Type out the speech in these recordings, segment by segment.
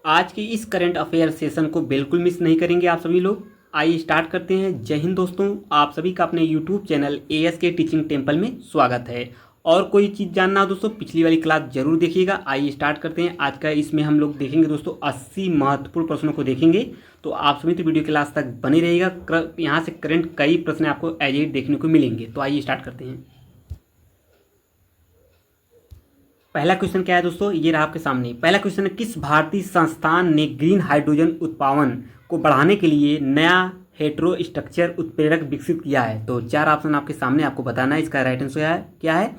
आज के इस करंट अफेयर सेशन को बिल्कुल मिस नहीं करेंगे आप सभी लोग। आइए स्टार्ट करते हैं। जय हिंद दोस्तों, आप सभी का अपने YouTube channel ASK teaching temple में स्वागत है। और कोई चीज़ जानना हो दोस्तों, पिछली वाली क्लास जरूर देखिएगा। आइए स्टार्ट करते हैं। आज का इसमें हम लोग देखेंगे दोस्तों 80 महत्वपूर्ण प्रश्नों को देखेंगे। तो आप सभी तो वीडियो क्लास तक बने रहिएगा। यहाँ से करंट कई प्रश्न आपको एज इट देखने को मिलेंगे। तो आइए स्टार्ट करते हैं। पहला क्वेश्चन क्या है दोस्तों, ये रहा आपके सामने। पहला क्वेश्चन है, किस भारतीय संस्थान ने ग्रीन हाइड्रोजन उत्पादन को बढ़ाने के लिए नया हेटेरो स्ट्रक्चर उत्प्रेरक विकसित किया है? तो चार ऑप्शन आपके सामने, आपको बताना है इसका राइट आंसर क्या है।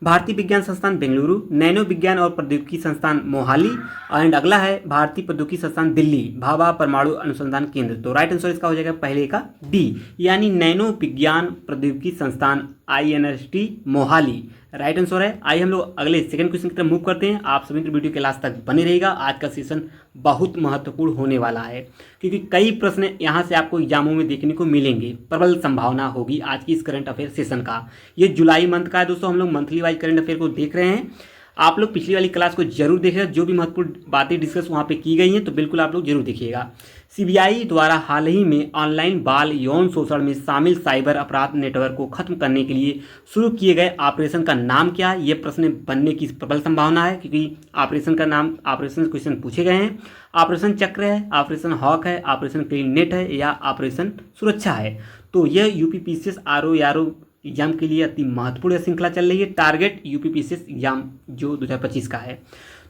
भारतीय विज्ञान संस्थान बेंगलुरु, नैनो विज्ञान और प्रौद्योगिकी संस्थान मोहाली, एंड अगला है भारतीय प्रौद्योगिकी संस्थान दिल्ली भाभा परमाणु अनुसंधान केंद्र। तो राइट आंसर इसका हो जाएगा पहले का डी, यानी नैनो विज्ञान प्रौद्योगिकी संस्थान INST मोहाली राइट आंसर है। आइए हम लोग अगले सेकंड क्वेश्चन की तरफ मूव करते हैं। आप सभी वीडियो के लास्ट तक बने रहेगा। आज का सेशन बहुत महत्वपूर्ण होने वाला है, क्योंकि कई प्रश्न यहाँ से आपको एग्जामों में देखने को मिलेंगे। प्रबल संभावना होगी आज की इस करंट अफेयर सेशन का। ये जुलाई मंथ का है दोस्तों, हम लोग मंथली वाइज करंट अफेयर को देख रहे हैं। आप लोग पिछली वाली क्लास को जरूर देखिएगा, जो भी महत्वपूर्ण बातें डिस्कस वहाँ पे की गई हैं, तो बिल्कुल आप लोग जरूर देखिएगा। CBI द्वारा हाल ही में ऑनलाइन बाल यौन शोषण में शामिल साइबर अपराध नेटवर्क को खत्म करने के लिए शुरू किए गए ऑपरेशन का नाम क्या है? ये प्रश्न बनने की प्रबल संभावना है, क्योंकि ऑपरेशन का नाम, ऑपरेशन क्वेश्चन पूछे गए हैं। ऑपरेशन चक्र है, ऑपरेशन हॉक है, ऑपरेशन क्लीन नेट है, या ऑपरेशन सुरक्षा है? तो यह UPPCS RO एग्जाम के लिए अति महत्वपूर्ण श्रृंखला चल रही है। टारगेट UPPCS एग्जाम जो 2025 का है।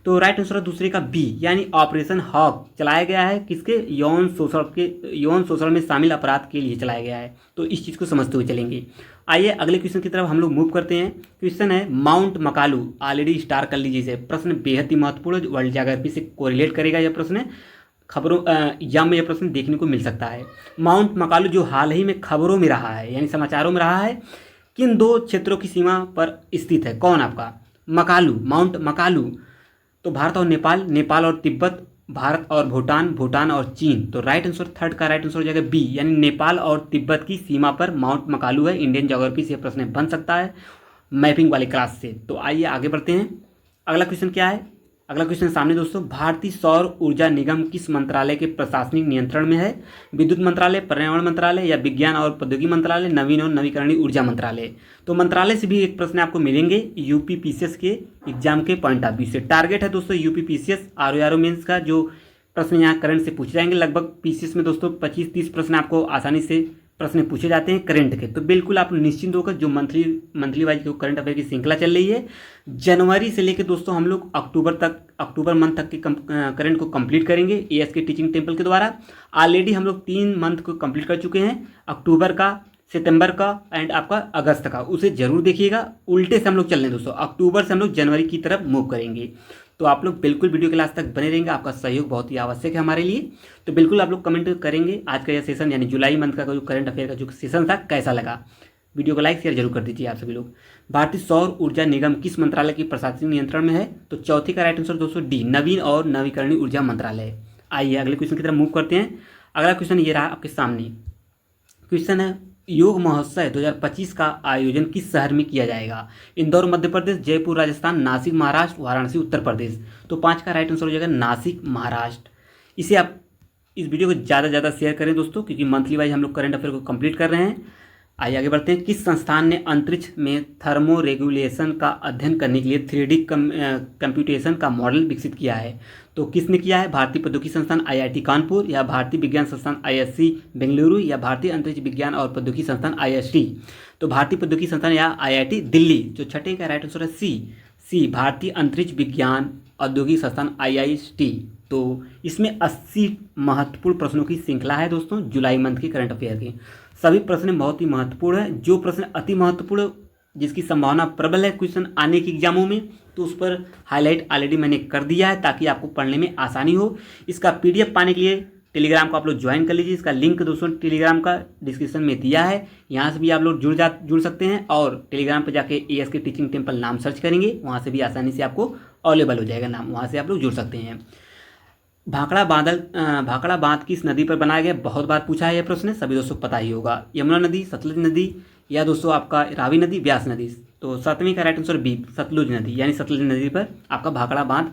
तो राइट आंसर है दूसरे का बी, यानी ऑपरेशन हॉक चलाया गया है किसके? यौन शोषण में शामिल अपराध के लिए चलाया गया है। तो इस चीज़ को समझते हुए चलेंगे। आइए अगले क्वेश्चन की तरफ हम लोग मूव करते हैं। क्वेश्चन है, माउंट मकालू, ऑलरेडी स्टार कर लीजिए इसे। प्रश्न बेहद ही महत्वपूर्ण है, वर्ल्ड ज्योग्राफी से कोरिलेट करेगा यह प्रश्न। खबरों एग्जाम में यह प्रश्न देखने को मिल सकता है। माउंट मकालू जो हाल ही में खबरों में रहा है, यानी समाचारों में रहा है, किन दो क्षेत्रों की सीमा पर स्थित है? कौन आपका मकालू, माउंट मकालू? तो भारत और नेपाल, नेपाल और तिब्बत, भारत और भूटान, भूटान और चीन। तो राइट आंसर थर्ड का राइट आंसर हो जाएगा बी, यानी नेपाल और तिब्बत की सीमा पर माउंट मकालू है। इंडियन ज्योग्राफी से प्रश्न बन सकता है मैपिंग वाली क्लास से। तो आइए आगे बढ़ते हैं। अगला क्वेश्चन क्या है? अगला क्वेश्चन सामने दोस्तों, भारतीय सौर ऊर्जा निगम किस मंत्रालय के प्रशासनिक नियंत्रण में है? विद्युत मंत्रालय, पर्यावरण मंत्रालय, या विज्ञान और प्रौद्योगिकी मंत्रालय, नवीन और नवीकरणीय ऊर्जा मंत्रालय? तो मंत्रालय से भी एक प्रश्न आपको मिलेंगे UPPCS के एग्जाम के पॉइंट ऑफ व्यू से। टारगेट है दोस्तों UPPCS RO मेंस का, जो प्रश्न यहाँ करंट से पूछे जाएंगे। लगभग PCS में दोस्तों 25-30 प्रश्न आपको आसानी से प्रश्न पूछे जाते हैं करंट के। तो बिल्कुल आप निश्चिंत होकर, जो मंथली वाइज जो करंट अफेयर की श्रृंखला चल रही है, जनवरी से लेकर दोस्तों हम लोग अक्टूबर मंथ तक के करंट को कंप्लीट करेंगे ASK टीचिंग टेम्पल के द्वारा। ऑलरेडी हम लोग 3 मंथ को कंप्लीट कर चुके हैं, अक्टूबर का, सितंबर का एंड आपका अगस्त का। उसे जरूर देखिएगा। उल्टे से हम लोग चल रहे हैं दोस्तों, अक्टूबर से हम लोग जनवरी की तरफ मूव करेंगे। तो आप लोग बिल्कुल वीडियो क्लास तक बने रहेंगे। आपका सहयोग बहुत ही आवश्यक है हमारे लिए। तो बिल्कुल आप लोग कमेंट करेंगे आज का यह सेशन, यानी जुलाई मंथ का जो करंट अफेयर का जो सेशन था, कैसा लगा। वीडियो को लाइक शेयर जरूर कर दीजिए आप सभी लोग। भारतीय सौर ऊर्जा निगम किस मंत्रालय की प्रशासनिक नियंत्रण में है? तो चौथी का राइट आंसर दोस्तों डी, नवीन और नवीकरणीय ऊर्जा मंत्रालय। आइए अगले क्वेश्चन की तरफ मूव करते हैं। अगला क्वेश्चन ये रहा आपके सामने। क्वेश्चन है, योग महोत्सव 2025 का आयोजन किस शहर में किया जाएगा? इंदौर मध्य प्रदेश, जयपुर राजस्थान, नासिक महाराष्ट्र, वाराणसी उत्तर प्रदेश। तो 5 का राइट आंसर हो जाएगा नासिक महाराष्ट्र। इसे आप इस वीडियो को ज़्यादा से ज़्यादा शेयर करें दोस्तों, क्योंकि मंथली वाइज हम लोग करंट अफेयर को कंप्लीट कर रहे हैं। आइए आगे बढ़ते हैं। किस संस्थान ने अंतरिक्ष में थर्मो रेगुलेशन का अध्ययन करने के लिए 3D कंप्यूटेशन का मॉडल विकसित किया है? तो किसने किया है? भारतीय प्रौद्योगिकी संस्थान IIT कानपुर, या भारतीय विज्ञान संस्थान ISC बेंगलुरु, या भारतीय अंतरिक्ष विज्ञान और प्रौद्योगिकी संस्थान IST? तो भारतीय प्रौद्योगिकी संस्थान या IIT दिल्ली। जो छठे का राइट आंसर है सी, भारतीय अंतरिक्ष विज्ञान औद्योगिक संस्थान IIST। तो इसमें 80 महत्वपूर्ण प्रश्नों की श्रृंखला है दोस्तों, जुलाई मंथ के करंट अफेयर की। सभी प्रश्न बहुत ही महत्वपूर्ण है। जो प्रश्न अति महत्वपूर्ण, जिसकी संभावना प्रबल है क्वेश्चन आने की एग्जामों में, तो उस पर हाईलाइट ऑलरेडी मैंने कर दिया है, ताकि आपको पढ़ने में आसानी हो। इसका PDF पाने के लिए टेलीग्राम को आप लोग ज्वाइन कर लीजिए। इसका लिंक दोस्तों टेलीग्राम का डिस्क्रिप्शन में दिया है, यहाँ से भी आप लोग जुड़ सकते हैं। और टेलीग्राम पर जाके ASK टीचिंग टेम्पल नाम सर्च करेंगे, वहाँ से भी आसानी से आपको अवेलेबल हो जाएगा नाम, वहाँ से आप लोग जुड़ सकते हैं। भाखड़ा बांध किस नदी पर बनाया गया? बहुत बार पूछा है यह प्रश्न, सभी दोस्तों पता ही होगा। यमुना नदी, सतलुज नदी, या दोस्तों आपका रावी नदी, व्यास नदी? तो 7वीं का राइट आंसर बी, सतलुज नदी, यानी सतलुज नदी पर आपका भाखड़ा बांध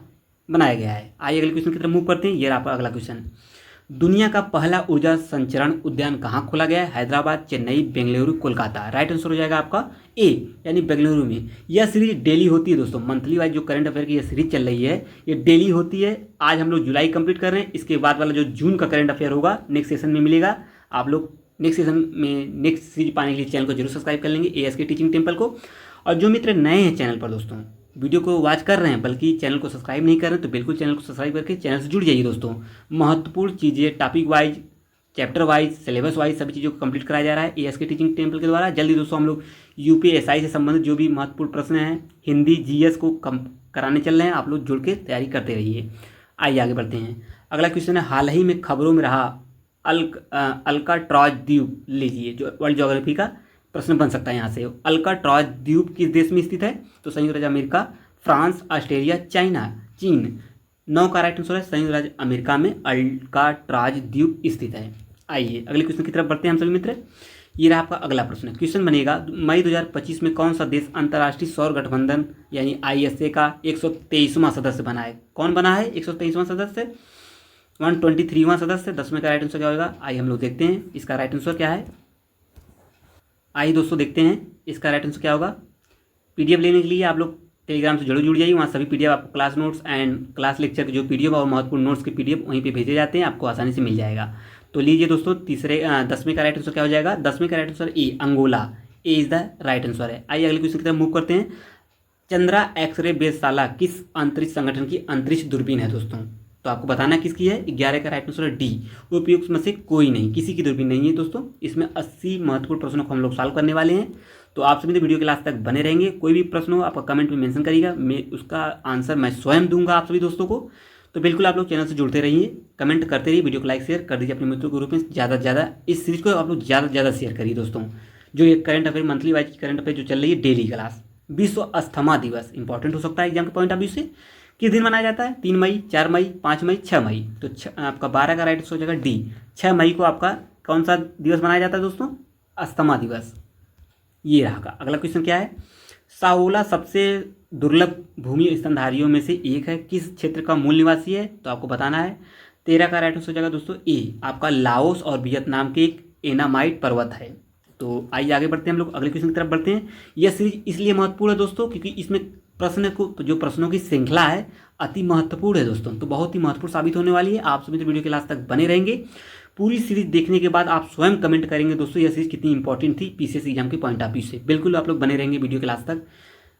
बनाया गया है। आइए अगले क्वेश्चन की तरफ मूव करते हैं। ये रहा आपका अगला क्वेश्चन। दुनिया का पहला ऊर्जा संचरण उद्यान कहाँ खोला गया है? हैदराबाद, चेन्नई, बेंगलुरु, कोलकाता। राइट आंसर हो जाएगा आपका ए, यानी बेंगलुरु में। यह सीरीज डेली होती है दोस्तों, मंथली वाइज जो करंट अफेयर की यह सीरीज चल रही है ये डेली होती है। आज हम लोग जुलाई कंप्लीट कर रहे हैं, इसके बाद वाला जो जून का करंट अफेयर होगा नेक्स्ट सेशन में मिलेगा। आप लोग नेक्स्ट सेशन में नेक्स्ट सीरीज पाने के लिए चैनल को जरूर सब्सक्राइब कर लेंगे, ASK टीचिंग टेम्पल को। और जो मित्र नए हैं चैनल पर दोस्तों, वीडियो को वॉच कर रहे हैं बल्कि चैनल को सब्सक्राइब नहीं कर रहे हैं, तो बिल्कुल चैनल को सब्सक्राइब करके चैनल से जुड़ जाइए दोस्तों। महत्वपूर्ण चीज़ें topic wise, chapter wise, syllabus wise सभी चीज़ों को कंप्लीट कराया जा रहा है ASK टीचिंग टेम्पल के द्वारा। जल्दी दोस्तों हम लोग UPSI से संबंधित जो भी महत्वपूर्ण प्रश्न हैं, हिंदी, GS को कम कराने चल रहे हैं। आप लोग जुड़ के तैयारी करते रहिए। आइए आगे बढ़ते हैं। अगला क्वेश्चन है, हाल ही में खबरों में रहा अल्काट्राज द्वीप लीजिए, जो वर्ल्ड ज्योग्राफी का प्रश्न बन सकता है यहाँ से। अल्काट्राज द्वीप किस देश में स्थित है? तो संयुक्त राज्य अमेरिका, फ्रांस, ऑस्ट्रेलिया, चाइना, चीन। 9 का राइट आंसर है संयुक्त राज्य अमेरिका में अल्काट्राज द्वीप स्थित है। आइए अगले क्वेश्चन की तरफ बढ़ते हैं हम सभी मित्र। ये रहा आपका अगला प्रश्न। क्वेश्चन बनेगा, मई 2025 में कौन सा देश अंतर्राष्ट्रीय सौर गठबंधन यानी ISA का 123वां सदस्य बना है? कौन बना है 123वां सदस्य? 123वां सदस्य। 10वें का राइट आंसर क्या होगा? आइए हम लोग देखते हैं इसका राइट आंसर क्या है। आइए दोस्तों देखते हैं इसका राइट आंसर क्या होगा। PDF लेने के लिए आप लोग टेलीग्राम से जरूर जुड़ जाइए, वहाँ सभी PDF आपको class notes and class lecture के जो PDF और महत्वपूर्ण नोट्स के PDF वहीं पे भेजे जाते हैं, आपको आसानी से मिल जाएगा। तो लीजिए दोस्तों 10वें का राइट आंसर क्या हो जाएगा? 10वें का right answer A, Angola. A is the right answer है। आइए अगले क्वेश्चन की तरफ मूव करते हैं। चंद्रा एक्सरे वेधशाला किस अंतरिक्ष संगठन की अंतरिक्ष दूरबीन है दोस्तों? तो आपको बताना किसकी है। 11 का राइट आंसर है डी, उपयुक्त में से कोई नहीं, किसी की दूरबीन नहीं है दोस्तों। इसमें 80 महत्वपूर्ण प्रश्नों को हम लोग सॉल्व करने वाले हैं, तो आप सभी वीडियो के लास्ट तक बने रहेंगे। कोई भी प्रश्न हो आपका कमेंट में मेंशन करिएगा, मैं उसका आंसर मैं स्वयं दूंगा आप सभी दोस्तों को। तो बिल्कुल आप लोग चैनल से जुड़ते रहिए, कमेंट करते रहिए, वीडियो को लाइक शेयर कर दीजिए अपने मित्रों के ग्रुप में। ज़्यादा से ज़्यादा इस सीरीज को आप लोग ज़्यादा से ज़्यादा शेयर करिए दोस्तों। जो ये करंट अफेयर मंथली वाइज की करंट अफेयर जो चल रही है डेली क्लास। विश्व अस्थमा दिवस इंपॉर्टेंट हो सकता है एग्जाम के पॉइंट ऑफ व्यू से। किस दिन मनाया जाता है? 3 मई, 4 मई, 5 मई, 6 मई। तो आपका 12 का राइट आंसर हो जाएगा डी। 6 मई को आपका कौन सा दिवस मनाया जाता है दोस्तों? अस्थमा दिवस। ये रहा। अगला क्वेश्चन क्या है? साओला सबसे दुर्लभ भूमि स्तनधारियों में से एक है, किस क्षेत्र का मूल निवासी है? तो आपको बताना है। 13 का राइट आंसर हो जाएगा दोस्तों ए, आपका लाओस और वियतनाम के एक एनामाइट पर्वत है। तो आइए आगे बढ़ते हैं हम लोग, अगले क्वेश्चन की तरफ बढ़ते हैं। यह सीरीज इसलिए महत्वपूर्ण है दोस्तों क्योंकि इसमें प्रश्न को जो प्रश्नों की श्रृंखला है अति महत्वपूर्ण है दोस्तों, तो बहुत ही महत्वपूर्ण साबित होने वाली है। आप सभी तो वीडियो के लास्ट तक बने रहेंगे। पूरी सीरीज देखने के बाद आप स्वयं कमेंट करेंगे दोस्तों यह सीरीज कितनी इंपॉर्टेंट थी PCS एग्जाम के पॉइंट ऑफ व्यू से। बिल्कुल आप लोग बने रहेंगे वीडियो के लास्ट तक।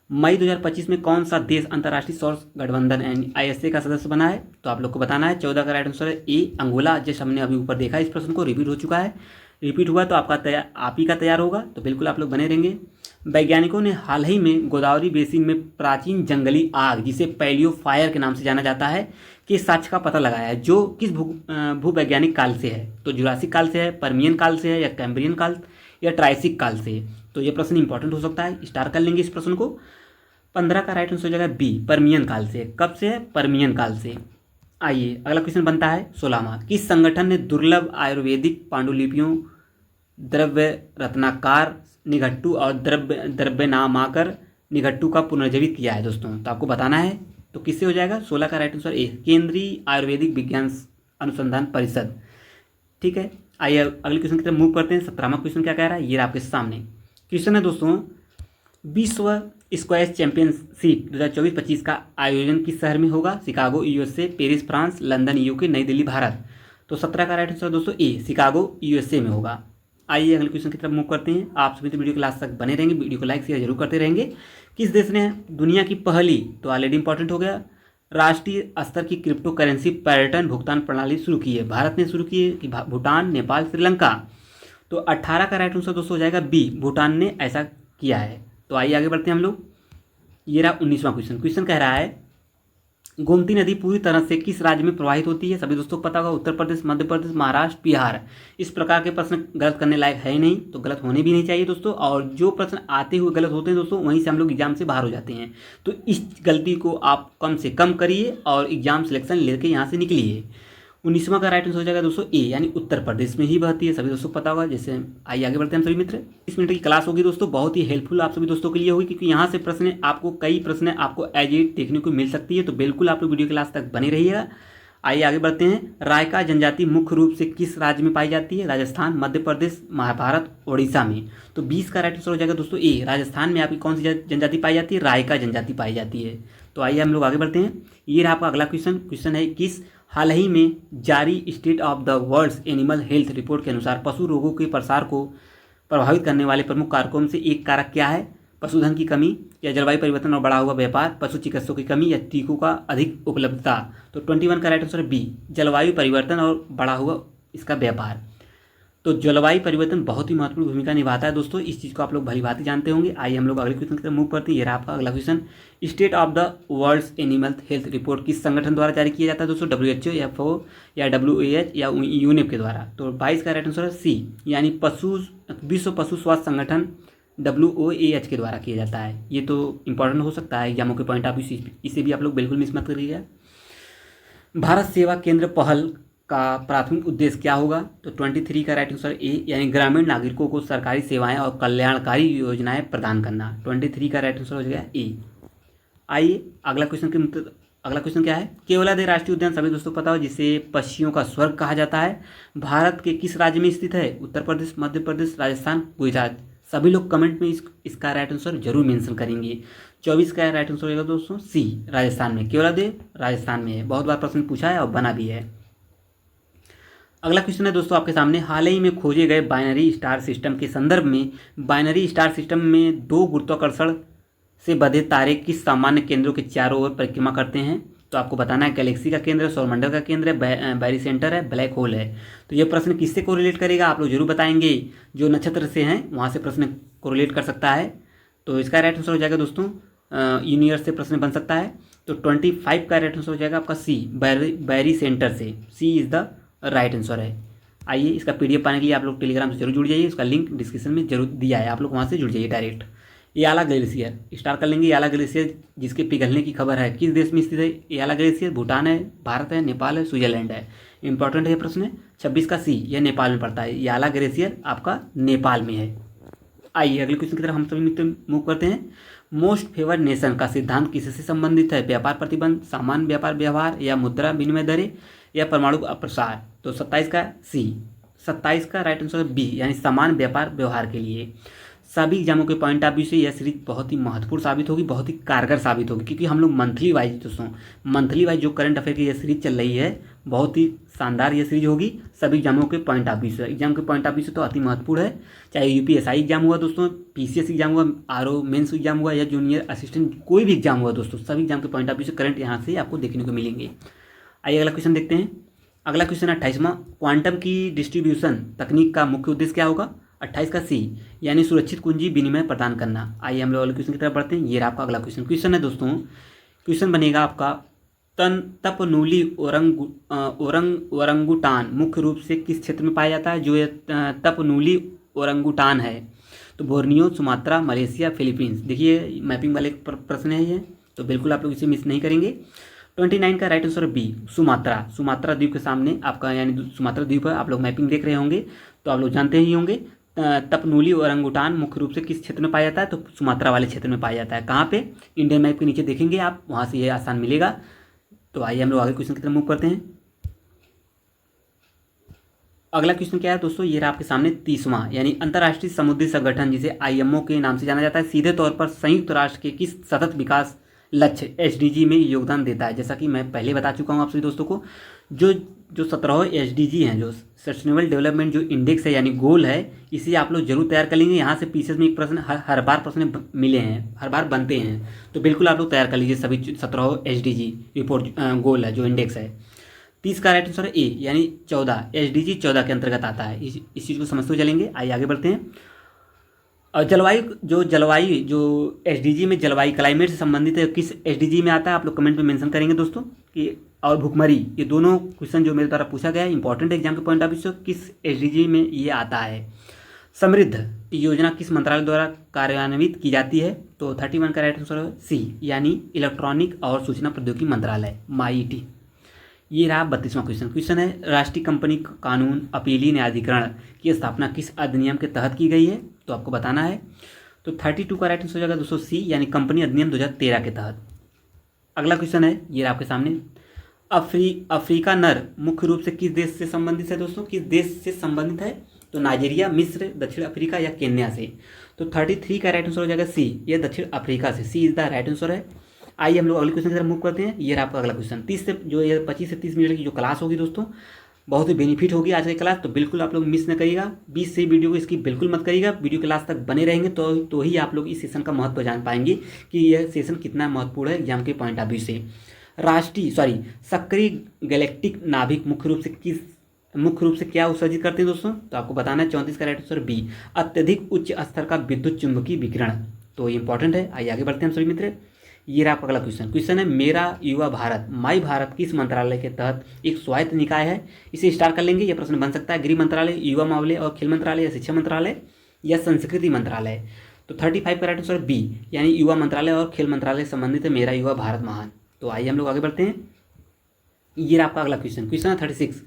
मई 2025 में कौन सा देश अंतर्राष्ट्रीय सौर गठबंधन यानी ISA का सदस्य बना है? तो आप लोग को बताना है। 14 का राइट आंसर है ए, अंगोला। जैसे हमने अभी ऊपर देखा इस प्रश्न को, रिपीट हो चुका है। रिपीट हुआ तो आपका आप ही का तैयार होगा, तो बिल्कुल आप लोग बने रहेंगे। वैज्ञानिकों ने हाल ही में गोदावरी बेसिन में प्राचीन जंगली आग, जिसे पैलियो फायर के नाम से जाना जाता है, के साक्ष्य का पता लगाया है, जो किस भूवैज्ञानिक काल से है? तो जुरासिक काल से है, पर्मियन काल से है, या कैम्ब्रियन काल, या ट्राइसिक काल से? तो ये प्रश्न इंपॉर्टेंट हो सकता है, स्टार कर लेंगे इस प्रश्न को। 15 का राइट आंसर हो जाएगा बी, पर्मियन काल से। कब से है? पर्मियन काल से। आइए अगला क्वेश्चन बनता है 16वां। किस संगठन ने दुर्लभ आयुर्वेदिक पांडुलिपियों, द्रव्य रत्नाकार निघट्टू और द्रव्य नामाकर निघट्टू का पुनर्जीवित किया है दोस्तों? तो आपको बताना है। तो किससे हो जाएगा? 16 का राइट आंसर ए, केंद्रीय आयुर्वेदिक विज्ञान अनुसंधान परिषद। ठीक है। आइए अगले क्वेश्चन की तरफ मूव करते हैं। 17वां क्वेश्चन क्या कह रहा है, ये आपके सामने क्वेश्चन है दोस्तों। विश्व स्क्वैश चैंपियनशिप 2024-25 का आयोजन किस शहर में होगा? Chicago USA, Paris France, London UK, नई दिल्ली भारत। तो 17 का राइट आंसर दोस्तों ए, शिकागो USA में होगा। आइए अगले क्वेश्चन की तरफ मूव करते हैं। आप सभी तो वीडियो के लास्ट तक बने रहेंगे, वीडियो को लाइक शेयर जरूर करते रहेंगे। किस देश ने दुनिया की पहली, तो ऑलरेडी इंपॉर्टेंट हो गया, राष्ट्रीय स्तर की क्रिप्टो करेंसी पर्यटन भुगतान प्रणाली शुरू की है? भारत ने शुरू की है कि भूटान, नेपाल, श्रीलंका? तो 18 का राइट आंसर दोस्तों हो जाएगा बी, भूटान ने ऐसा किया है। तो आइए आगे बढ़ते हैं हम लोग। ये रहा 19वां क्वेश्चन। क्वेश्चन कह रहा है, गोमती नदी पूरी तरह से किस राज्य में प्रवाहित होती है? सभी दोस्तों को पता होगा, उत्तर प्रदेश, मध्य प्रदेश, महाराष्ट्र, बिहार। इस प्रकार के प्रश्न गलत करने लायक है ही नहीं, तो गलत होने भी नहीं चाहिए दोस्तों। और जो प्रश्न आते हुए गलत होते हैं दोस्तों, वहीं से हम लोग एग्जाम से बाहर हो जाते हैं। तो इस गलती को आप कम से कम करिए और एग्जाम सिलेक्शन लेके यहाँ से निकलिए। 19वां का राइट आंसर हो जाएगा दोस्तों ए, यानी उत्तर प्रदेश में ही बहती है, सभी दोस्तों को पता होगा। जैसे आइए आगे बढ़ते हैं हम सभी मित्र। 20 मिनट की क्लास होगी दोस्तों, बहुत ही हेल्पफुल आप सभी दोस्तों के लिए होगी, क्योंकि यहाँ से प्रश्न आपको कई प्रश्न आपको एज इट देखने को मिल सकती है। तो बिल्कुल आप लोग वीडियो क्लास तक बने रहिएगा। आइए आगे बढ़ते हैं। रायका जनजाति मुख्य रूप से किस राज्य में पाई जाती है? राजस्थान, मध्य प्रदेश, महाभारत, उड़ीसा में। तो 20 का राइट आंसर हो जाएगा दोस्तों ए, राजस्थान में आपकी कौन सी जनजाति पाई जाती है? रायका जनजाति पाई जाती है। तो आइए हम लोग आगे बढ़ते हैं। ये रहा आपका अगला क्वेश्चन है, किस हाल ही में जारी state of the world's animal health report के अनुसार पशु रोगों के प्रसार को प्रभावित करने वाले प्रमुख कारकों में से एक कारक क्या है? पशुधन की कमी, या जलवायु परिवर्तन और बढ़ा हुआ व्यापार, पशु चिकित्सकों की कमी, या टीकों का अधिक उपलब्धता। तो 21 का राइट आंसर है बी, जलवायु परिवर्तन और बढ़ा हुआ इसका व्यापार। तो जलवायु परिवर्तन बहुत ही महत्वपूर्ण भूमिका निभाता है दोस्तों, इस चीज़ को आप लोग भली भांति जानते होंगे। आइए हम लोग अगले क्वेश्चन की तरफ मूव करते हैं। ये रहा आपका अगला question, state of the world's animal health report किस संगठन द्वारा जारी किया जाता है दोस्तों? WHO, FAO या WHO या यूनिप के द्वारा। तो 22 का राइट आंसर है सी, यानी विश्व पशु स्वास्थ्य संगठन WOAH के द्वारा किया जाता है। ये तो इंपॉर्टेंट हो सकता है एग्जामों के पॉइंट ऑफ व्यू, इसे भी आप लोग बिल्कुल मिस मत करिएगा। भारत सेवा केंद्र पहल का प्राथमिक उद्देश्य क्या होगा? तो 23 का राइट आंसर ए, यानी ग्रामीण नागरिकों को सरकारी सेवाएं और कल्याणकारी योजनाएं प्रदान करना। 23 का राइट आंसर हो जाएगा ए। आइए अगला क्वेश्चन क्या है? केवलादेव राष्ट्रीय उद्यान सभी दोस्तों को पता हो, जिसे पक्षियों का स्वर्ग कहा जाता है, भारत के किस राज्य में स्थित है? उत्तर प्रदेश, मध्य प्रदेश, राजस्थान, गुजरात। सभी लोग कमेंट में इसका राइट आंसर जरूर मेंशन करेंगे। 24 का राइट आंसर होगा दोस्तों सी, राजस्थान में। केवलादेव राजस्थान में है, बहुत बार प्रश्न पूछा है और बना भी है। अगला क्वेश्चन है दोस्तों आपके सामने, हाल ही में खोजे गए बाइनरी स्टार सिस्टम के संदर्भ में बाइनरी स्टार सिस्टम में 2 गुरुत्वाकर्षण से बंधे तारे किस सामान्य केंद्रों के चारों ओर परिक्रमा करते हैं? तो आपको बताना है गैलेक्सी का केंद्र है, सौरमंडल का केंद्र है, बैरी सेंटर है, ब्लैक होल है। तो ये प्रश्न किससे कोरिलेट करेगा आप लोग जरूर बताएंगे। जो नक्षत्र से हैं वहाँ से प्रश्न कोरिलेट कर सकता है। तो इसका राइट आंसर हो जाएगा दोस्तों यूनिवर्स से प्रश्न बन सकता है। तो 25 का राइट आंसर हो जाएगा आपका सी, बैरी सेंटर से। सी इज़ द राइट आंसर है। आइए इसका PDF पाने के लिए आप लोग टेलीग्राम से जरूर जुड़ जाइए, उसका लिंक डिस्क्रिप्शन में जरूर दिया है, आप लोग वहाँ से जुड़ जाइए डायरेक्ट। याला ग्लेशियर स्टार्ट कर लेंगे। याला ग्लेशियर जिसके पिघलने की खबर है, किस देश में स्थित है याला ग्लेशियर? भूटान है, भारत है, नेपाल है, स्विट्जरलैंड है। इंपॉर्टेंट है प्रश्न। 26 का सी, यह नेपाल में पड़ता है। याला ग्लेशियर आपका नेपाल में है। आइए अगले क्वेश्चन की तरफ हम सभी मित्र मूव करते हैं। मोस्ट फेवर्ड नेशन का सिद्धांत किससे संबंधित है? व्यापार प्रतिबंध, सामान्य व्यापार व्यवहार, या मुद्रा विनिमय दरें, या परमाणु अप्रसार। तो 27 का सी, 27 का राइट आंसर बी, यानी समान व्यापार व्यवहार के लिए। सभी एग्जामों के पॉइंट ऑफ व्यू से यह सीरीज बहुत ही महत्वपूर्ण साबित होगी, बहुत ही कारगर साबित होगी, क्योंकि हम लोग मंथली वाइज दोस्तों जो करंट अफेयर की यह सीरीज चल रही है, बहुत ही शानदार ये सीरीज होगी सभी एग्जामों के पॉइंट ऑफ व्यू से। एग्जाम के पॉइंट ऑफ व्यू से तो अति महत्वपूर्ण है, चाहे UPSI एग्जाम हुआ दोस्तों, PCS एग्जाम हुआ, RO मेंस एग्जाम हुआ, या जूनियर असिस्टेंट कोई भी एग्जाम हुआ दोस्तों, सभी एग्जाम के पॉइंट ऑफ व्यू से करंट यहाँ से आपको देखने को मिलेंगे। आइए अगला क्वेश्चन देखते हैं। अगला क्वेश्चन 28वां, क्वांटम की डिस्ट्रीब्यूशन तकनीक का मुख्य उद्देश्य क्या होगा? 28 का सी, यानी सुरक्षित कुंजी विनिमय प्रदान करना। आइए हम लोग अगले क्वेश्चन की तरफ बढ़ते हैं। ये रहा आपका अगला क्वेश्चन है दोस्तों, क्वेश्चन बनेगा आपका तपनूली ओरंगुटान मुख्य रूप से किस क्षेत्र में पाया जाता है? जो ये तपनूली ओरंगुटान है तो बोर्नियो, सुमात्रा, मलेशिया, फिलीपींस। देखिए मैपिंग वाले प्रश्न है ये, तो बिल्कुल आप लोग इसे मिस नहीं करेंगे। 29 का राइट आंसर बी, सुमात्रा द्वीप के सामने आपका, यानी सुमात्रा द्वीप है। आप लोग मैपिंग देख रहे होंगे तो आप लोग जानते ही होंगे। तपनूली ओरंगुटान मुख्य रूप से किस क्षेत्र में पाया जाता है? तो सुमात्रा वाले क्षेत्र में पाया जाता है। कहाँ पे? इंडियन मैप के नीचे देखेंगे आप, वहाँ से ये आसान मिलेगा। तो आइए हम लोग आगे क्वेश्चन की तरफ मूव करते हैं। अगला क्वेश्चन क्या है दोस्तों? ये रहा आपके सामने 30वां, यानी अंतर्राष्ट्रीय समुद्री संगठन जिसे IMO के नाम से जाना जाता है, सीधे तौर पर संयुक्त राष्ट्र के किस सतत विकास लक्ष्य SDG में योगदान देता है? जैसा कि मैं पहले बता चुका हूँ आप सभी दोस्तों को, जो 17 SDG हैं, जो सस्टेनेबल डेवलपमेंट जो इंडेक्स है यानी गोल है, इसे आप लोग जरूर तैयार कर लेंगे। यहाँ से पीसेस में एक प्रश्न हर बार प्रश्न मिले हैं, हर बार बनते हैं, तो बिल्कुल आप लोग तैयार कर लीजिए सभी 17 SDG रिपोर्ट गोल है जो इंडेक्स है। 30 का राइट आंसर ए, यानी 14 SDG 14 के अंतर्गत आता है। इस चीज़ को समझते हुए चलेंगे। आइए आगे बढ़ते हैं। और जलवायु जो SDG में जलवायु क्लाइमेट से संबंधित है, किस SDG में आता है? आप लोग कमेंट में मेंशन करेंगे दोस्तों कि, और भुखमरी, ये दोनों क्वेश्चन जो मेरे द्वारा पूछा गया है इंपॉर्टेंट एग्जाम के पॉइंट ऑफ व्यू से, किस SDG में ये आता है? समृद्ध योजना किस मंत्रालय द्वारा कार्यान्वित की जाती है? तो 31 का राइट आंसर है सी, यानी इलेक्ट्रॉनिक और सूचना प्रौद्योगिकी मंत्रालय, MIT। ये रहा 32वां क्वेश्चन। क्वेश्चन है राष्ट्रीय कंपनी कानून अपीलीय न्यायाधिकरण की स्थापना किस अधिनियम के तहत की गई है, तो आपको बताना है। तो 32 का राइट आंसर हो जाएगा दोस्तों सी, यानी कंपनी अधिनियम 2013 के तहत। अगला क्वेश्चन है ये रहा आपके सामने, अफ्रीका नर मुख्य रूप से किस देश से संबंधित है दोस्तों, किस देश से संबंधित है, तो नाइजीरिया, मिस्र, दक्षिण अफ्रीका या केन्या से। तो 33 का राइट आंसर हो जाएगा सी, ये दक्षिण अफ्रीका से, सी इज द राइट आंसर है। आइए हम लोग अगले क्वेश्चन की तरफ मूव करते हैं। ये रहा आपका अगला क्वेश्चन। 30 से जो ये 25 से 30 मिनट की जो क्लास होगी दोस्तों, बहुत ही बेनिफिट होगी आज की क्लास, तो बिल्कुल आप लोग मिस न करिएगा। 20 से वीडियो को इसकी बिल्कुल मत करिएगा, वीडियो के लास्ट तक बने रहेंगे तो ही आप लोग इस सेशन का महत्व जान पाएंगे कि यह सेशन कितना महत्वपूर्ण है एग्जाम के पॉइंट ऑफ व्यू से। सक्रिय गैलेक्टिक नाभिक मुख्य रूप से क्या उत्सर्जित करते हैं दोस्तों, तो आपको बताना है। 34 का राइट आंसर बी, अत्यधिक उच्च स्तर का विद्युत चुंबकीय विकिरण, तो ये इंपॉर्टेंट है। आइए आगे बढ़ते हैं हम सभी मित्र। ये रहा आपका अगला क्वेश्चन है मेरा युवा भारत माई भारत किस मंत्रालय के तहत एक स्वायत्त निकाय है, इसे स्टार्ट कर लेंगे। यह प्रश्न बन सकता है गृह मंत्रालय, युवा मामले और खेल मंत्रालय, या शिक्षा मंत्रालय, या संस्कृति मंत्रालय। तो 35 का राइट आंसर बी, यानी युवा मंत्रालय और खेल मंत्रालय संबंधित है मेरा युवा भारत महान। तो आइए हम लोग आगे बढ़ते हैं। ये रहा आपका अगला क्वेश्चन है 36,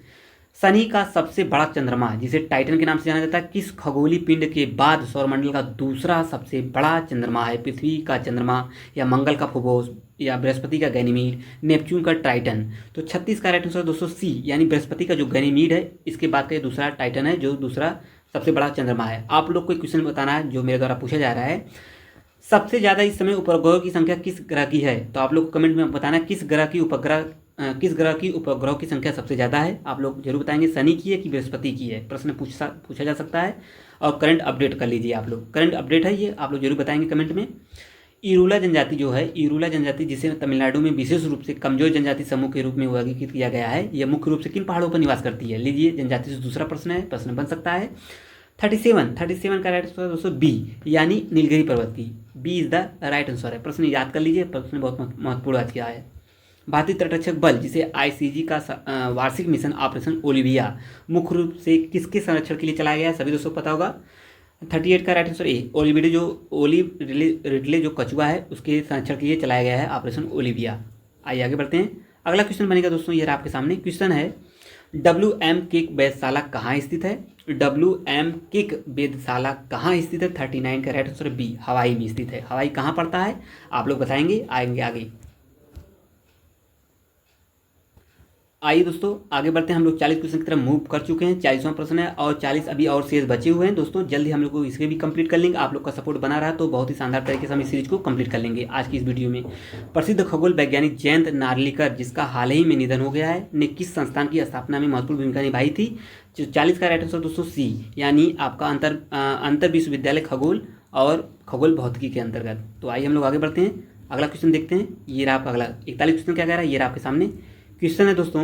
शनि का सबसे बड़ा चंद्रमा जिसे टाइटन के नाम से जाना जाता है किस खगोलीय पिंड के बाद सौरमंडल का दूसरा सबसे बड़ा चंद्रमा है, पृथ्वी का चंद्रमा, या मंगल का फोबोस, या बृहस्पति का गैनीमीड, नेपच्यून का टाइटन। तो 36 का राइट आंसर दोस्तों सी, यानी बृहस्पति का जो गैनीमीड है इसके बाद का ये दूसरा टाइटन है जो दूसरा सबसे बड़ा चंद्रमा है। आप लोग को एक क्वेश्चन बताना है जो मेरे द्वारा पूछा जा रहा है, सबसे ज़्यादा इस समय उपग्रहों की संख्या किस ग्रह की है, तो आप लोग को कमेंट में बताना है किस ग्रह की उपग्रहों की संख्या सबसे ज़्यादा है। आप लोग जरूर बताएंगे शनि की है कि बृहस्पति की है, प्रश्न पूछा जा सकता है। और करंट अपडेट कर लीजिए आप लोग, करंट अपडेट है ये, आप लोग जरूर बताएंगे कमेंट में। इरूला जनजाति जो है, इरूला जनजाति जिसे तमिलनाडु में विशेष रूप से कमजोर जनजाति समूह के रूप में वर्गीकृत किया गया है, यह मुख्य रूप से किन पहाड़ों पर निवास करती है। लीजिए जनजाति से दूसरा प्रश्न है, प्रश्न बन सकता है। 37 का राइट आंसर दोस्तों बी, यानी नीलगिरी पर्वत की, B is the right answer है। प्रश्न याद कर लीजिए, प्रश्न बहुत महत्वपूर्ण आज क्या है। भारतीय तटरक्षक बल जिसे आईसीजी का वार्षिक मिशन ऑपरेशन ओलिविया मुख्य रूप से किसके संरक्षण के लिए चलाया गया है, सभी दोस्तों को पता होगा। 38 का राइट आंसर ए, ओलिविडे जो ओलिव रिडले जो कछुआ है उसके संरक्षण के लिए चलाया गया है ऑपरेशन ओलिविया। आइए आगे बढ़ते हैं। अगला क्वेश्चन बनेगा दोस्तों, ये आपके सामने क्वेश्चन है, WM किक वेधशाला कहाँ स्थित है, WM किक वेधशाला कहाँ स्थित है। 39 का राइट आंसर बी, हवाई में स्थित है। हवाई कहाँ पड़ता है आप लोग बताएंगे, आएंगे आगे। आइए दोस्तों आगे बढ़ते हैं। हम लोग 40 क्वेश्चन की तरफ मूव कर चुके हैं, 40वां प्रश्न है और 40 अभी और शेष बचे हुए हैं दोस्तों, जल्दी हम लोग को इसके भी कंप्लीट कर लेंगे। आप लोग का सपोर्ट बना रहा तो बहुत ही शानदार तरीके से हम इस सीरीज को कंप्लीट कर लेंगे। आज की इस वीडियो में प्रसिद्ध खगोल वैज्ञानिक जयंत नार्लिकर जिसका हाल ही में निधन हो गया है, ने किस संस्थान की स्थापना में महत्वपूर्ण भूमिका निभाई थी। 40 का राइट आंसर दोस्तों सी, यानी आपका अंतर विश्वविद्यालय खगोल और खगोल भौतिकी के अंतर्गत। तो आइए हम लोग आगे बढ़ते हैं, अगला क्वेश्चन देखते हैं। ये रहा आपका अगला 41 क्वेश्चन क्या कह रहा है, ये रहा आपके सामने क्वेश्चन है दोस्तों,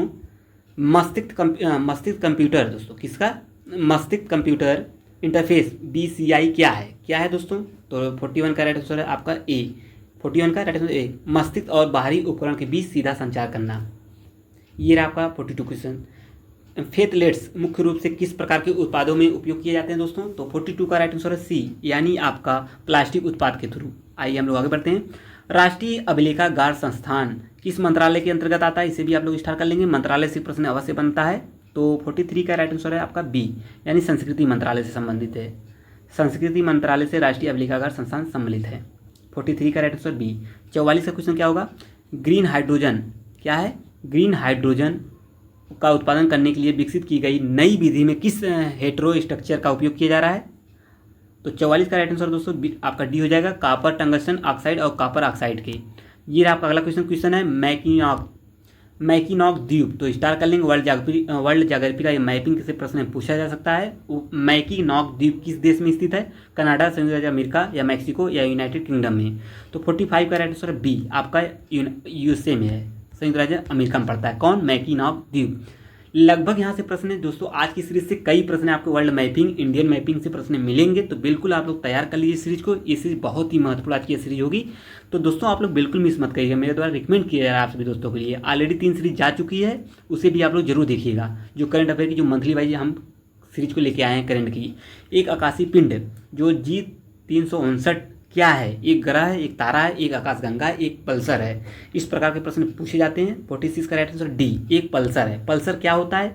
मस्तिष्क कंप्यूटर दोस्तों किसका, मस्तिष्क कंप्यूटर इंटरफेस BCI क्या है दोस्तों। तो 41 का राइट आंसर है आपका ए, 41 का राइट आंसर ए, मस्तिष्क और बाहरी उपकरण के बीच सीधा संचार करना। ये रहा आपका 42 क्वेश्चन। फेथलेट्स मुख्य रूप से किस प्रकार के उत्पादों में उपयोग किए जाते हैं दोस्तों, तो 42 का राइट आंसर है सी, यानी आपका प्लास्टिक उत्पाद के थ्रू। आइए हम लोग आगे बढ़ते हैं। राष्ट्रीय अभिलेखागार संस्थान किस मंत्रालय के अंतर्गत आता है, इसे भी आप लोग स्टार्ट कर लेंगे, मंत्रालय से प्रश्न अवश्य बनता है। तो 43 का राइट आंसर है आपका बी, यानी संस्कृति मंत्रालय से संबंधित है। संस्कृति मंत्रालय से राष्ट्रीय अभिलेखागार संस्थान सम्मिलित है। 43 का राइट आंसर बी। 44 का क्वेश्चन क्या होगा, ग्रीन हाइड्रोजन क्या है, ग्रीन हाइड्रोजन का उत्पादन करने के लिए विकसित की गई नई विधि में किस हेटेरो स्ट्रक्चर का उपयोग किया जा रहा है। तो 44 का राइट आंसर दोस्तों आपका डी हो जाएगा, कॉपर टंगस्टन ऑक्साइड और कॉपर ऑक्साइड के। ये आपका अगला क्वेश्चन है मैकिनॉक द्वीप, तो स्टार कर लेंगे, वर्ल्ड ज्योग्राफी का ये मैपिंग से प्रश्न पूछा जा सकता है। मैकिनॉक द्वीप किस देश में स्थित है, कनाडा, संयुक्त राज्य अमेरिका या मैक्सिको या यूनाइटेड किंगडम में। तो 45 का राइट आंसर बी आपका USA में है, संयुक्त राज्य अमेरिका में पड़ता है। कौन, मैकिनॉक द्वीप। लगभग यहाँ से प्रश्न है दोस्तों, आज की सीरीज से कई प्रश्न आपको वर्ल्ड मैपिंग, इंडियन मैपिंग से प्रश्न मिलेंगे, तो बिल्कुल आप लोग तैयार कर लीजिए सीरीज को। ये सीरीज बहुत ही महत्वपूर्ण आज की सीरीज होगी, तो दोस्तों आप लोग बिल्कुल मिस मत करिएगा, मेरे द्वारा रिकमेंड किया जा रहा है आप सभी दोस्तों के लिए। ऑलरेडी 3 सीरीज जा चुकी है, उसे भी आप लोग जरूर देखिएगा। जो करंट अफेयर की जो मंथली वाइज हम सीरीज को लेके आए हैं करंट की, एक आकाशीय पिंड जो G359 क्या है? एक ग्रह है, एक तारा है, एक आकाशगंगा है, एक पल्सर है। इस प्रकार के प्रश्न पूछे जाते हैं। 46 का राइट आंसर डी, एक पल्सर है। पल्सर क्या होता है?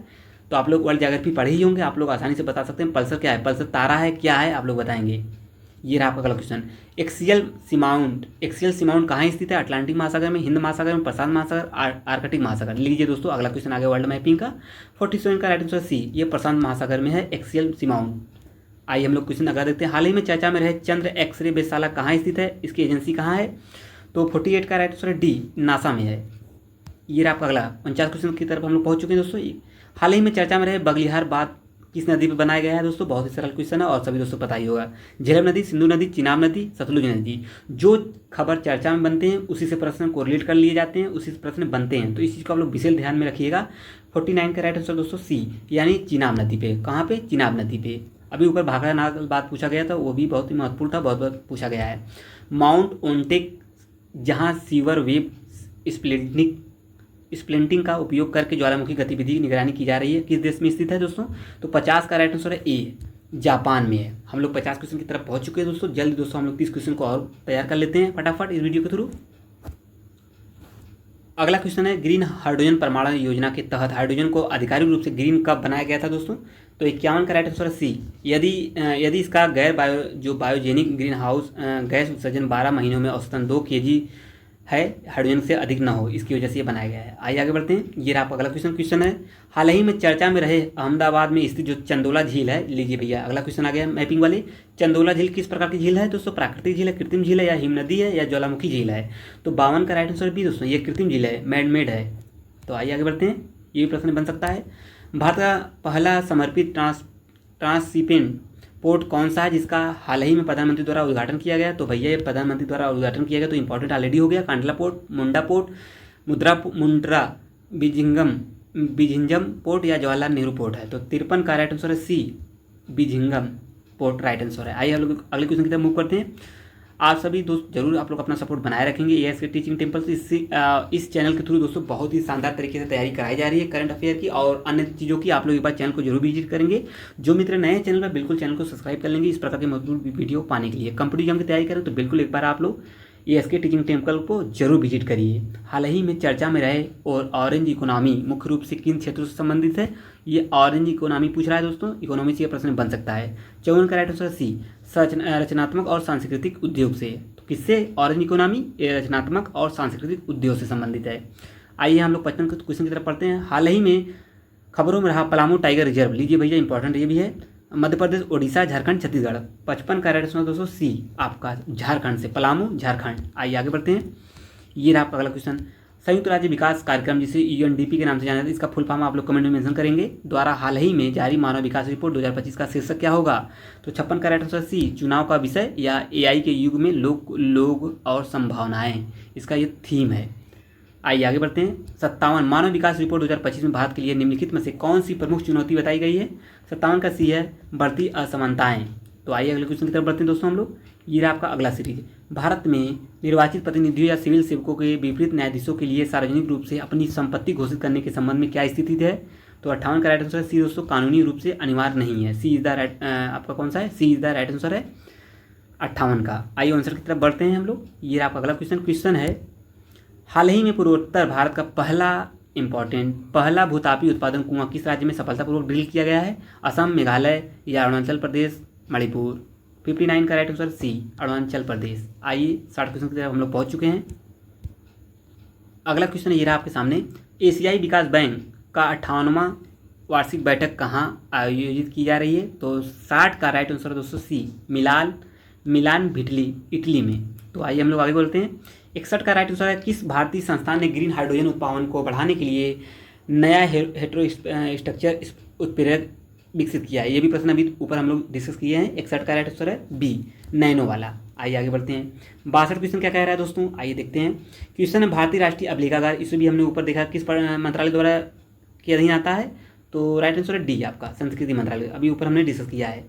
तो आप लोग वर्ल्ड ज्योग्राफी पढ़े ही होंगे, आप लोग आसानी से बता सकते हैं पल्सर क्या है। पल्सर तारा है, क्या है आप लोग बताएंगे। ये रहा आपका अगला क्वेश्चन। एक्सियल सीमाउंट कहाँ स्थित है? अटलांटिक महासागर में, हिंद महासागर में, प्रशांत महासागर, आर्कटिक महासागर। लीजिए दोस्तों अगला क्वेश्चन आ गया वर्ल्ड मैपिंग का। 47 का राइट आंसर सी, ये प्रशांत महासागर में है एक्सियल सीमाउंट। आइए हम लोग क्वेश्चन अगला देखते हैं। हाल ही में चर्चा में रहे चंद्र एक्सरे वेधशाला कहाँ स्थित है? इसकी एजेंसी कहाँ है? तो 48 का राइट आंसर डी, नासा में है। ये रहा आपका अगला 49 क्वेश्चन की तरफ हम लोग पहुंच चुके हैं दोस्तों। हाल ही में चर्चा में रहे बगलिहार बांध किस नदी पर बनाया गया है? दोस्तों बहुत ही सरल क्वेश्चन है और सभी दोस्तों पता ही होगा। झेलम नदी, सिंधु नदी, चिनाब नदी, सतलुज नदी। जो खबर चर्चा में बनते हैं उसी से प्रश्न कोरिलेट कर लिए जाते हैं, उसी से प्रश्न बनते हैं, तो इस चीज़ को आप लोग विशेष ध्यान में रखिएगा। 49 का राइट आंसर दोस्तों सी, यानी चिनाब नदी पे। कहाँ पे? चिनाब नदी पे। अभी ऊपर भाखड़ा नाग बात पूछा गया था, वो भी बहुत ही महत्वपूर्ण था, बहुत बहुत पूछा गया है। माउंट ओंटेक जहाँ सीवर वेब स्प्लिंटिंग का उपयोग करके ज्वालामुखी गतिविधि की निगरानी की जा रही है, किस देश में स्थित है दोस्तों? तो 50 का राइट आंसर है ए, जापान में है। हम लोग 50 क्वेश्चन की तरफ पहुंच चुके हैं दोस्तों। जल्द दोस्तों हम लोग 30 क्वेश्चन को और तैयार कर लेते हैं फटाफट इस वीडियो के थ्रू। अगला क्वेश्चन है, ग्रीन हाइड्रोजन परमाणु योजना के तहत हाइड्रोजन को आधिकारिक रूप से ग्रीन कब बनाया गया था दोस्तों? तो 51 का राइट आंसर है सी, यदि इसका बायोजेनिक ग्रीन हाउस गैस उत्सर्जन 12 महीनों में औसतन 2 kg है, हाइड्रोजन से अधिक ना हो, इसकी वजह से ये बनाया गया है। आइए आगे बढ़ते हैं। ये रहा आपका अगला क्वेश्चन है, हाल ही में चर्चा में रहे अहमदाबाद में स्थित जो चंदोला झील है। लीजिए भैया अगला क्वेश्चन आ गया मैपिंग वाले। चंदोला झील किस प्रकार की झील है दोस्तों? प्राकृतिक झील है, कृत्रिम झील है, या हिम नदी है, या ज्वालामुखी झील है? तो 52 का राइट आंसर भी दोस्तों, ये कृत्रिम झील है, मैन मेड है। तो आइए आगे बढ़ते हैं, ये भी प्रश्न बन सकता है। भारत का पहला समर्पित ट्रांसशिपिंग पोर्ट कौन सा है जिसका हाल ही में प्रधानमंत्री द्वारा उद्घाटन किया गया? तो भैया ये प्रधानमंत्री द्वारा उद्घाटन किया गया तो इंपॉर्टेंट ऑलरेडी हो गया। कांडला पोर्ट, मुंडा पोर्ट, मुंड्रा बिझिंजम पोर्ट, या जवाहरलाल नेहरू पोर्ट है? तो 53 का राइट आंसर है सी, बिझिंगम पोर्ट राइट आंसर है। आइए हम लोग अगले क्वेश्चन की तरफ मूव करते हैं। आप सभी दोस्त जरूर आप लोग अपना सपोर्ट बनाए रखेंगे एएस के टीचिंग टेम्पल से। इस चैनल के थ्रू दोस्तों बहुत ही शानदार तरीके से तैयारी कराई जा रही है करंट अफेयर की और अन्य चीज़ों की। आप लोग एक बार चैनल को जरूर विजिट करेंगे। जो मित्र नए चैनल पर बिल्कुल चैनल को सब्सक्राइब कर लेंगे इस प्रकार के मजबूत वीडियो पाने के लिए। कंप्यूटर एग्जाम की तैयारी करें तो बिल्कुल एक बार आप लोग एएस के टीचिंग टेम्पल को जरूर विजिट करिए। हाल ही में चर्चा में रहे और ऑरेंज इकोनॉमी मुख्य रूप से किन क्षेत्रों से संबंधित है? ये ऑरेंज इकोनॉमी पूछ रहा है दोस्तों, इकोनॉमी से यह प्रश्न बन सकता है। 54 का राइट आंसर सी, रचनात्मक और सांस्कृतिक उद्योग से। तो किससे? ऑरेंज इकोनॉमी रचनात्मक और सांस्कृतिक उद्योग से संबंधित है। आइए हम लोग 55 क्वेश्चन की तरफ पढ़ते हैं। हाल ही में खबरों में रहा पलामू टाइगर रिजर्व। लीजिए भैया इंपॉर्टेंट ये भी है। मध्य प्रदेश, ओडिशा, झारखंड, छत्तीसगढ़। 55 का राइट आंसर दोस्तों सी, आपका झारखंड से, पलामू झारखंड। आइए आगे बढ़ते हैं। ये रहा आपका अगला क्वेश्चन। संयुक्त राज्य विकास कार्यक्रम जिसे यूएनडीपी के नाम से जाना जाता है, इसका फुल फॉर्म आप लोग कमेंट में मेंशन करेंगे, द्वारा हाल ही में जारी मानव विकास रिपोर्ट 2025 का शीर्षक क्या होगा? तो 56 का राइट आंसर सी, चुनाव का विषय या एआई के युग में लोग और संभावनाएं, इसका ये थीम है। आइए आगे बढ़ते हैं। 57 मानव विकास रिपोर्ट 2025 में भारत के लिए निम्नलिखित में से कौन सी प्रमुख चुनौती बताई गई है? 57 का सी है, बढ़ती असमानताएं। तो आइए अगले क्वेश्चन की तरफ बढ़ते हैं दोस्तों हम लोग। ये रहा आपका अगला सीरीज। भारत में निर्वाचित प्रतिनिधियों या सिविल सेवकों के विपरीत न्यायाधीशों के लिए सार्वजनिक रूप से अपनी संपत्ति घोषित करने के संबंध में क्या स्थिति है? तो 58 का राइट आंसर सी दोस्तों, कानूनी रूप से अनिवार्य नहीं है। सी इज द राइट, आपका कौन सा है? सी इज द राइट आंसर है 58 का। आइए आंसर की तरफ बढ़ते हैं हम लोग। ये आपका अगला क्वेश्चन है, हाल ही में पूर्वोत्तर भारत का पहला भूतापी उत्पादन कुआं किस राज्य में सफलतापूर्वक ड्रिल किया गया है? असम, मेघालय, या अरुणाचल प्रदेश, मणिपुर? 59 का right answer C, Arunachal Pradesh. आइए 60 क्वेश्चन की तरफ हम लोग पहुंच चुके हैं। अगला क्वेश्चन ये रहा आपके सामने, एशियाई विकास बैंक का 58वां वार्षिक बैठक कहाँ आयोजित की जा रही है? तो 60 का राइट आंसर दोस्तों सी, मिलान इटली में। तो आइए हम लोग आगे बोलते हैं। 61 का राइट आंसर है, किस भारतीय संस्थान ने ग्रीन हाइड्रोजन उत्पादन को बढ़ाने के लिए नया हेट्रो स्ट्रक्चर उत्प्रेरक विकसित किया है? ये भी प्रश्न अभी ऊपर हम लोग डिस्कस किए हैं। 61 का राइट आंसर है बी, नैनो वाला। आइए आगे बढ़ते हैं। 62 क्वेश्चन क्या कह रहा है दोस्तों, आइए देखते हैं। क्वेश्चन है, भारतीय राष्ट्रीय अभिलेखागार, इसे भी हमने ऊपर देखा किस मंत्रालय द्वारा के अधीन आता है? तो राइट आंसर है डी, आपका संस्कृति मंत्रालय, अभी ऊपर हमने डिस्कस किया है।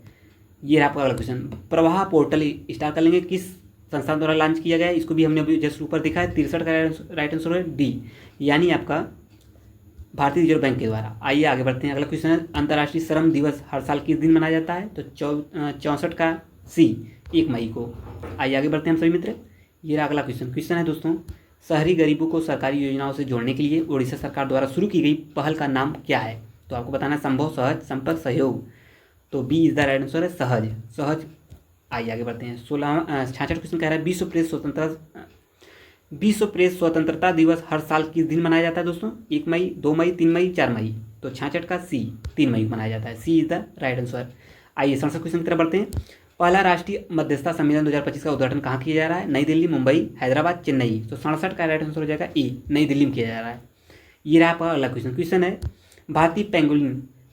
ये रहा आपका अगला क्वेश्चन। प्रवाह पोर्टल स्टार्ट कर लेंगे, किस संस्थान द्वारा लॉन्च किया गया है? इसको भी हमने अभी जस्ट ऊपर देखा है। 63 का राइट आंसर है डी, यानी आपका भारतीय रिजर्व बैंक के द्वारा। आइए आगे बढ़ते हैं। अगला क्वेश्चन है, अंतर्राष्ट्रीय श्रम दिवस हर साल किस दिन मनाया जाता है? तो 64 का सी 1 मई को। आइए आगे बढ़ते हैं हम सभी मित्र। ये रहा अगला क्वेश्चन है दोस्तों, शहरी गरीबों को सरकारी योजनाओं से जोड़ने के लिए उड़ीसा सरकार द्वारा शुरू की गई पहल का नाम क्या है? तो आपको बताना है संभव, सहज, संपर्क, सहयोग। तो B is the right answer है सहज। आइए आगे बढ़ते हैं। 66 क्वेश्चन कह रहा है विश्व प्रेस स्वतंत्रता दिवस हर साल किस दिन मनाया जाता है दोस्तों? 1 मई, 2 मई, 3 मई, 4 मई। तो 66 का सी 3 मई को मनाया जाता है। सी इज द राइट आंसर। आइए 67 क्वेश्चन की तरफ बढ़ते हैं। पहला राष्ट्रीय मध्यस्थता सम्मेलन 2025 का उद्घाटन कहाँ किया जा रहा है? नई दिल्ली, मुंबई, हैदराबाद, चेन्नई। तो 67 का राइट आंसर हो जाएगा ए, नई दिल्ली में किया जा रहा है। ये रहा आपका अगला क्वेश्चन है भारतीय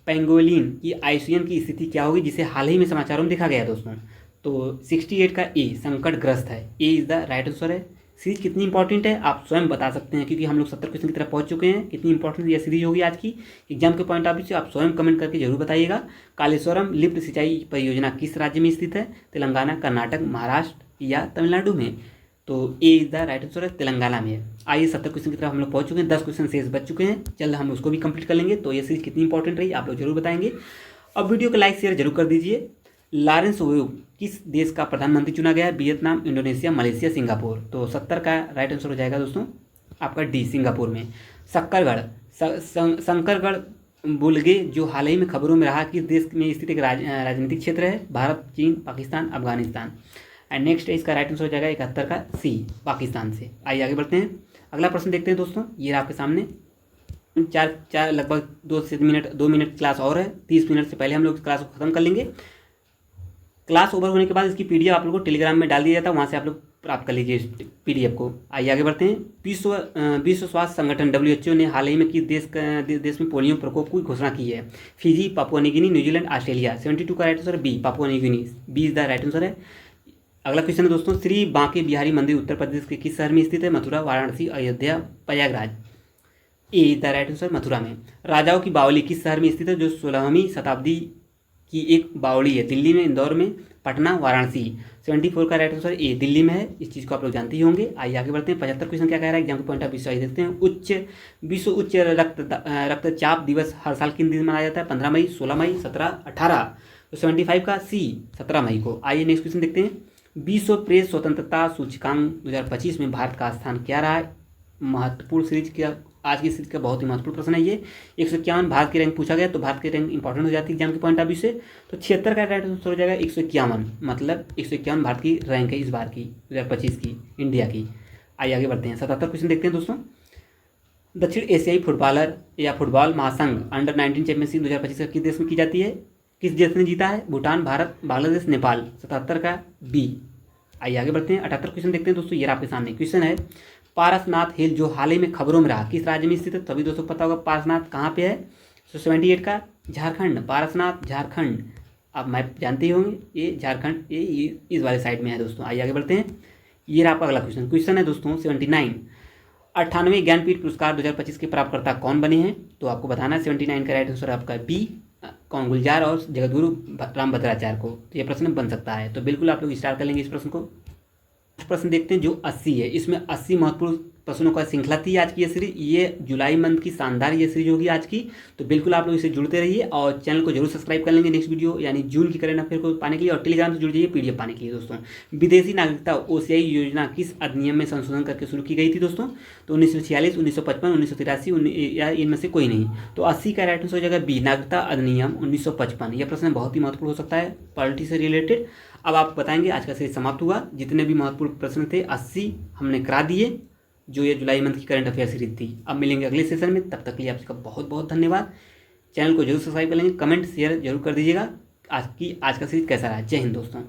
पेंगोलिन की आईसीयूएन की स्थिति क्या होगी जिसे हाल ही में समाचारों में देखा गया है दोस्तों? तो 68 का ए संकटग्रस्त है। ए इज द राइट आंसर है। सीरीज कितनी इंपॉर्टेंट है आप स्वयं बता सकते हैं, क्योंकि हम लोग 70 क्वेश्चन की तरफ पहुंच चुके हैं। कितनी इंपॉर्टेंट यह सीरीज होगी आज की एग्जाम के पॉइंट ऑफ व्यू से आप स्वयं कमेंट करके जरूर बताइएगा। कालेश्वरम लिफ्ट सिंचाई परियोजना किस राज्य में स्थित है? तेलंगाना, कर्नाटक, महाराष्ट्र या तमिलनाडु में? तो ए इज द राइट आंसर है, तेलंगाना में है। आइए 70 क्वेश्चन की तरफ हम लोग पहुंच चुके हैं। 10 क्वेश्चन शेष बच चुके हैं, जल्द हम उसको भी कंप्लीट कर लेंगे। तो ये सीरीज कितनी इंपॉर्टेंट रही आप लोग जरूर बताएंगे। अब वीडियो को लाइक शेयर जरूर कर दीजिए। लॉरेंस वोंग किस देश का प्रधानमंत्री चुना गया है? Vietnam, Indonesia, Malaysia, Singapore. तो 70 का राइट आंसर हो जाएगा दोस्तों आपका डी, सिंगापुर में। शंकरगढ़ बुलगे जो हाल ही में खबरों में रहा, किस देश में स्थित एक राजनीतिक क्षेत्र है? भारत, चीन, पाकिस्तान, अफगानिस्तान। एंड नेक्स्ट इसका राइट आंसर हो जाएगा 71 का सी, पाकिस्तान से। आइए आगे बढ़ते हैं। अगला प्रश्न देखते हैं दोस्तों। ये आपके सामने चार लगभग 2 मिनट क्लास और है। 30 मिनट से पहले हम लोग क्लास को खत्म कर लेंगे। क्लास ओवर होने के बाद इसकी पीडीएफ आप लोगों को टेलीग्राम में डाल दिया जाता है, वहाँ से आप लोग प्राप्त कर लीजिए इस पीडीएफ को। आइए आगे बढ़ते हैं। विश्व स्वास्थ्य संगठन WHO ने हाल ही में किस देश में पोलियो प्रकोप की घोषणा की है? Fiji, Papua New Guinea, New Zealand, Australia. 72 का right answer B, Papua New Guinea. B is the right answer है। अगला क्वेश्चन है दोस्तों, श्री बांके बिहारी मंदिर उत्तर प्रदेश के किस शहर में स्थित है? Mathura, Varanasi, Ayodhya, Prayagraj. A is the right answer, Mathura में। राजाओं की बावली किस शहर में स्थित है जो 16वीं शताब्दी की एक बावली है? दिल्ली में, इंदौर में, पटना, वाराणसी। 74 का राइट आंसर ए, दिल्ली में है। इस चीज़ को आप लोग जानते ही होंगे। आइए आगे बढ़ते हैं। 75 क्वेश्चन क्या कह रहा है एग्जाम के पॉइंट ऑफ व्यू से देखते हैं। विश्व उच्च रक्तचाप दिवस हर साल किन दिन मनाया जाता है? 15 मई, 16 मई, 17, 18। तो 75 का सी, 17 मई को। आइए नेक्स्ट क्वेश्चन देखते हैं। विश्व प्रेस स्वतंत्रता सूचकांक 2025 में भारत का स्थान क्या रहा है? महत्वपूर्ण सीरीज क्या, आज की सीरीज का बहुत ही महत्वपूर्ण प्रश्न है ये। 151 भारत की रैंक पूछा गया, तो भारत की रैंक इंपॉर्टेंट हो जाती है एग्जाम के पॉइंट ऑफ व्यू से। तो 76 का राइट आंसर हो जाएगा 151, मतलब 151 भारत की रैंक है इस बार की 2025 की इंडिया की। आइए आगे बढ़ते हैं। 77 क्वेश्चन देखते हैं दोस्तों। दक्षिण एशियाई फुटबॉलर या फुटबॉल महासंघ अंडर 19 चैंपियनशिप 2025 किस देश में की जाती है? किस देश ने जीता है? भूटान, भारत, बांग्लादेश, नेपाल। 77 का बी। आइए आगे बढ़ते हैं। 78 क्वेश्चन देखते हैं दोस्तों। ये आपके सामने क्वेश्चन है, पारसनाथ हिल जो हाल ही में खबरों में रहा किस राज्य में स्थित है? तभी दोस्तों पता होगा पारसनाथ कहाँ पे है। तो 78 का झारखंड, पारसनाथ झारखंड। आप मैप जानते ही होंगे, ये झारखंड ये इस वाले साइड में है दोस्तों। आइए आगे बढ़ते हैं। ये रहा आपका अगला क्वेश्चन है दोस्तों 79। 98वें ज्ञानपीठ पुरस्कार 2025 के प्राप्तकर्ता कौन बने हैं? तो आपको बताना है 79 का राइट आंसर आपका बी, कौन? गुलजार और जगतगुरु रामभद्राचार्य को। तो ये प्रश्न बन सकता है, तो बिल्कुल आप लोग स्टार्ट कर लेंगे इस प्रश्न को। प्रश्न देखते हैं जो 80 है। इसमें 80 महत्वपूर्ण प्रश्नों का श्रृंखला थी आज की ये सीरीज। ये जुलाई मंथ की शानदार ये सीरीज होगी आज की, तो बिल्कुल आप लोग इसे जुड़ते रहिए और चैनल को जरूर सब्सक्राइब कर लेंगे नेक्स्ट वीडियो यानी जून की करंट अफेयर को पाने के लिए, और टेलीग्राम से जुड़ जाइए पीडीएफ पाने के लिए दोस्तों। विदेशी नागरिकता OCI योजना किस अधिनियम में संशोधन करके शुरू की गई थी दोस्तों? तो 1946, 1955, 1983 या इनमें से कोई नहीं। तो 80 का राइट आंसर हो जाएगा बी, नागरिकता अधिनियम 1955। यह प्रश्न बहुत ही महत्वपूर्ण हो सकता है पॉलिटी से रिलेटेड। अब आप बताएंगे, आज का सीरीज समाप्त हुआ। जितने भी महत्वपूर्ण प्रश्न थे 80 हमने करा दिए, जो ये जुलाई मंथ की करंट अफेयर सीरीज थी। अब मिलेंगे अगले सेशन में, तब तक के लिए आपका बहुत बहुत धन्यवाद। चैनल को जरूर सब्सक्राइब कर लेंगे, कमेंट शेयर जरूर कर दीजिएगा आज का सीरीज कैसा रहा। जय हिंद दोस्तों।